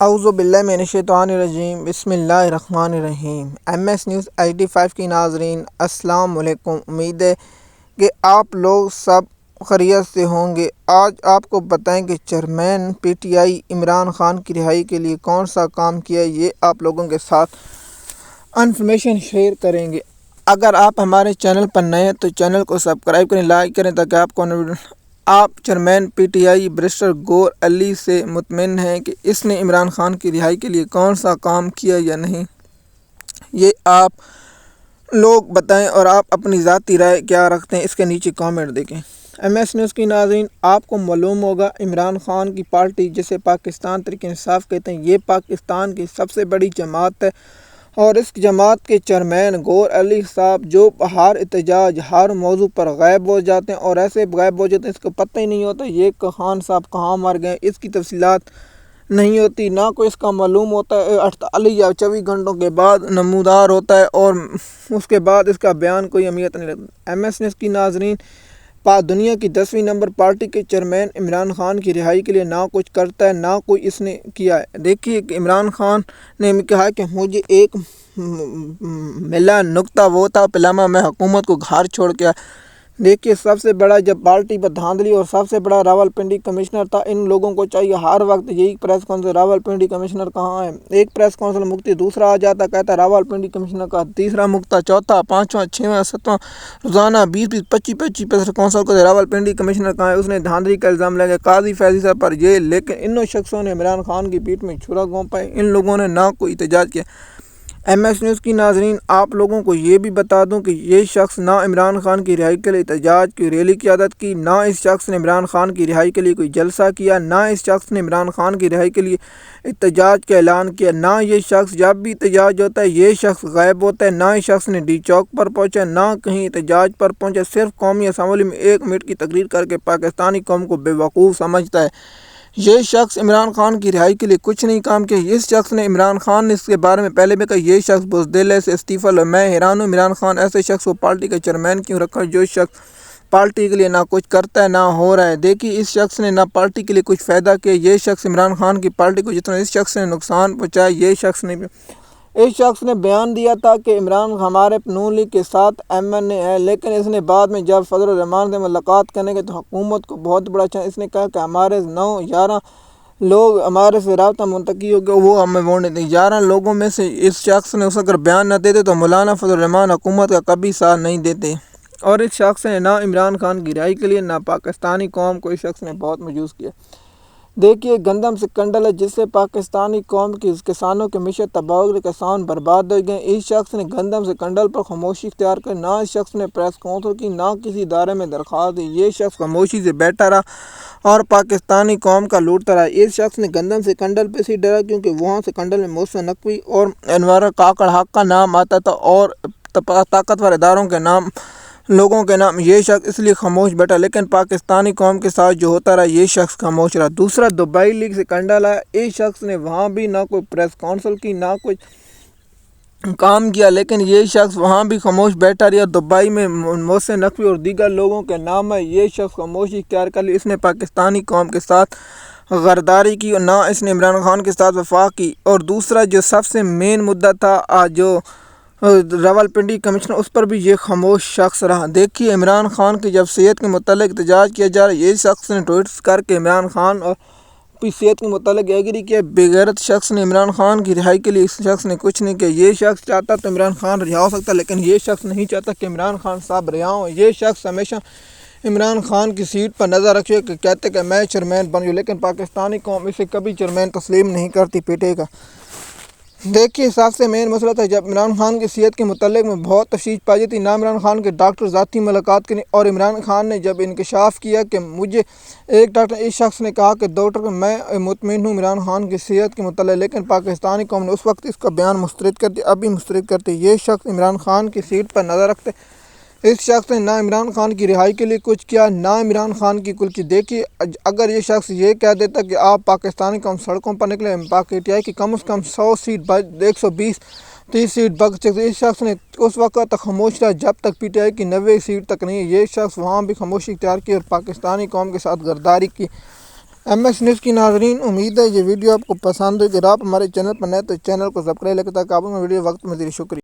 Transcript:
اعوذ باللہ من الشیطان الرجیم بسم اللہ الرحمن الرحیم۔ MS نیوز HD5 کی ناظرین السلام علیکم۔ امید ہے کہ آپ لوگ سب خیریت سے ہوں گے۔ آج آپ کو بتائیں کہ چیئرمین PTI عمران خان کی رہائی کے لیے کون سا کام کیا، یہ آپ لوگوں کے ساتھ انفارمیشن شیئر کریں گے۔ اگر آپ ہمارے چینل پر نئے ہیں تو چینل کو سبسکرائب کریں، لائک کریں تاکہ آپ چیئرمین PTI بیرسٹر گور علی سے مطمئن ہیں کہ اس نے عمران خان کی رہائی کے لیے کون سا کام کیا یا نہیں، یہ آپ لوگ بتائیں اور آپ اپنی ذاتی رائے کیا رکھتے ہیں، اس کے نیچے کامنٹ دیکھیں۔ MS نیوز کی ناظرین، آپ کو معلوم ہوگا عمران خان کی پارٹی جسے پاکستان تحریک انصاف کہتے ہیں، یہ پاکستان کی سب سے بڑی جماعت ہے اور اس جماعت کے چیئرمین گور علی صاحب جو ہر احتجاج ہر موضوع پر غائب ہو جاتے ہیں اور ایسے غائب ہو جاتے ہیں اس کو پتہ ہی نہیں ہوتا یہ خان صاحب کہاں مر گئے، اس کی تفصیلات نہیں ہوتی، نہ کوئی اس کا معلوم ہوتا ہے۔ 48 یا 24 گھنٹوں کے بعد نمودار ہوتا ہے اور اس کے بعد اس کا بیان کوئی اہمیت نہیں رکھتا۔ MS نیوز کی ناظرین، دنیا کی 10ویں نمبر پارٹی کے چیئرمین عمران خان کی رہائی کے لیے نہ کچھ کرتا ہے نہ کوئی اس نے کیا ہے۔ دیکھیے کہ عمران خان نے کہا کہ مجھے ایک ملا نقطہ وہ تھا پہلے میں حکومت کو گھر چھوڑ کے دیکھیے سب سے بڑا جب پارٹی پر دھاندلی اور سب سے بڑا راولپنڈی کمشنر تھا، ان لوگوں کو چاہیے ہر وقت یہی پریس کانفرنس راولپنڈی کمشنر کہاں ہے، ایک پریس کانفرنس مکتی دوسرا آ جاتا کہتا راولپنڈی کمشنر کا تیسرا مکتا چوتھا پانچواں چھواں ساتواں روزانہ 20 25 پریس کانفرنس کو راولپنڈی کمشنر کہاں ہے، اس نے دھاندلی کا الزام لگایا قاضی فیضی صاحب پر یہ، لیکن انہوں شخصوں نے عمران خان کی پیٹھ میں چھرا گھونپا ہے، ان لوگوں نے نہ کوئی احتجاج کیا۔ MS نیوز کی ناظرین، آپ لوگوں کو یہ بھی بتا دوں کہ یہ شخص نہ عمران خان کی رہائی کے لیے احتجاج کی ریلی کی عادت کی، نہ اس شخص نے عمران خان کی رہائی کے لیے کوئی جلسہ کیا، نہ اس شخص نے عمران خان کی رہائی کے لیے احتجاج کا اعلان کیا، نہ یہ شخص جب بھی احتجاج ہوتا ہے یہ شخص غائب ہوتا ہے، نہ اس شخص نے ڈی چوک پر پہنچا، نہ کہیں احتجاج پر پہنچا، صرف قومی اسمبلی میں 1 منٹ کی تقریر کر کے پاکستانی قوم کو بے وقوف سمجھتا ہے۔ یہ شخص عمران خان کی رہائی کے لیے کچھ نہیں کام کیا۔ اس شخص نے عمران خان نے اس کے بارے میں پہلے بھی کہا یہ شخص بزدل ہے سے استعفیٰ لو۔ میں حیران ہوں عمران خان ایسے شخص کو پارٹی کا چیئرمین کیوں رکھا جو شخص پارٹی کے لیے نہ کچھ کرتا ہے نہ ہو رہا ہے۔ دیکھیے اس شخص نے نہ پارٹی کے لیے کچھ فائدہ کیا، یہ شخص عمران خان کی پارٹی کو جتنا اس شخص نے نقصان پہنچایا یہ شخص نے اس شخص نے بیان دیا تھا کہ عمران ہمارے نون لیگ کے ساتھ MNA ہے، لیکن اس نے بعد میں جب فضل الرحمان سے ملاقات کرنے کے تو حکومت کو بہت بڑا اس نے کہا کہ ہمارے 9-11 لوگ ہمارے سے رابطہ منتقل ہو گیا، وہ ہمیں ووٹ نہیں دیں۔ 11 لوگوں میں سے اس شخص نے اس اگر بیان نہ دیتے تو مولانا فضل الرحمان حکومت کا کبھی ساتھ نہیں دیتے، اور اس شخص نے نہ عمران خان کی رہائی کے لیے نہ پاکستانی قوم کو اس شخص نے بہت مایوس کیا۔ دیکھیے گندم سے کنڈل ہے جس سے پاکستانی قوم کی کسانوں کے معیشت تباہ ہو گئی، کسان برباد ہو گئے۔ اس شخص نے گندم سے کنڈل پر خاموشی اختیار کر، نہ اس شخص نے پریس کانفرنس کی نہ کسی ادارے میں درخواست دی، یہ شخص خاموشی سے بیٹھا رہا اور پاکستانی قوم کا لوٹتا رہا۔ اس شخص نے گندم سے کنڈل پہ سے ڈرا کیونکہ وہاں سے کنڈل میں محسن نقوی اور انور کاکڑ حق کا نام آتا تھا اور طاقتور اداروں کے نام لوگوں کے نام، یہ شخص اس لیے خاموش بیٹھا، لیکن پاکستانی قوم کے ساتھ جو ہوتا رہا یہ شخص خاموش رہا۔ دوسرا دبئی لیگ سے کنڈل آیا، اس شخص نے وہاں بھی نہ کوئی پریس کانفرنس کی نہ کچھ کام کیا، لیکن یہ شخص وہاں بھی خاموش بیٹھا رہا۔ دبئی میں محسن نقوی اور دیگر لوگوں کے نام ہے، یہ شخص خاموشی اختیار کر لی، اس نے پاکستانی قوم کے ساتھ غداری کی اور نہ اس نے عمران خان کے ساتھ وفاق کی۔ اور دوسرا جو سب سے مین مدعا تھا جو راولپنڈی کمشنر، اس پر بھی یہ خاموش شخص رہا۔ دیکھیے عمران خان کی جب صحت کے متعلق احتجاج کیا جا رہا ہے، یہ شخص نے ٹویٹس کر کے عمران خان اور صحت کے متعلق ایگری کیا۔ بےغیرت شخص نے عمران خان کی رہائی کے لیے اس شخص نے کچھ نہیں کیا۔ یہ شخص چاہتا تو عمران خان رہا ہو سکتا، لیکن یہ شخص نہیں چاہتا کہ عمران خان صاحب رہا ہوں۔ یہ شخص ہمیشہ عمران خان کی سیٹ پر نظر رکھے کہ کہتے کہ میں چیئرمین بن جاؤں، لیکن پاکستانی قوم اسے کبھی چیئرمین تسلیم نہیں کرتی پیٹے کا۔ دیکھیے سب سے مین مسئلہ تھا جب عمران خان کی صحت کے متعلق میں بہت تشویش پائی تھی، نہ عمران خان کے ڈاکٹر ذاتی ملاقات کریں، اور عمران خان نے جب انکشاف کیا کہ مجھے ایک ڈاکٹر اس شخص نے کہا کہ ڈاکٹر میں مطمئن ہوں عمران خان کی صحت کے متعلق، لیکن پاکستانی قوم نے اس وقت اس کا بیان مسترد کر دیا، اب بھی مسترد کرتے۔ یہ شخص عمران خان کی سیٹ پر نظر رکھتے، اس شخص نے نہ عمران خان کی رہائی کے لیے کچھ کیا نہ عمران خان کی کل کی۔ دیکھیے اگر یہ شخص یہ کہہ دیتا کہ آپ پاکستانی قوم سڑکوں پر نکلے، PTI کی کم از کم 100 سیٹ 120-30 سیٹ بچ سکتے، اس شخص نے اس وقت تک خاموش رہا جب تک PTI کی 90 سیٹ تک نہیں۔ یہ شخص وہاں بھی خاموشی اختیار کی اور پاکستانی قوم کے ساتھ غداری کی۔ ایم ایس نیوز کی ناظرین، امید ہے یہ ویڈیو آپ کو پسند ہوگی۔ اگر آپ ہمارے چینل پر نئے تو چینل کو سبسکرائب کریں تاکہ آپ میں ویڈیو وقت میں دے۔ شکریہ۔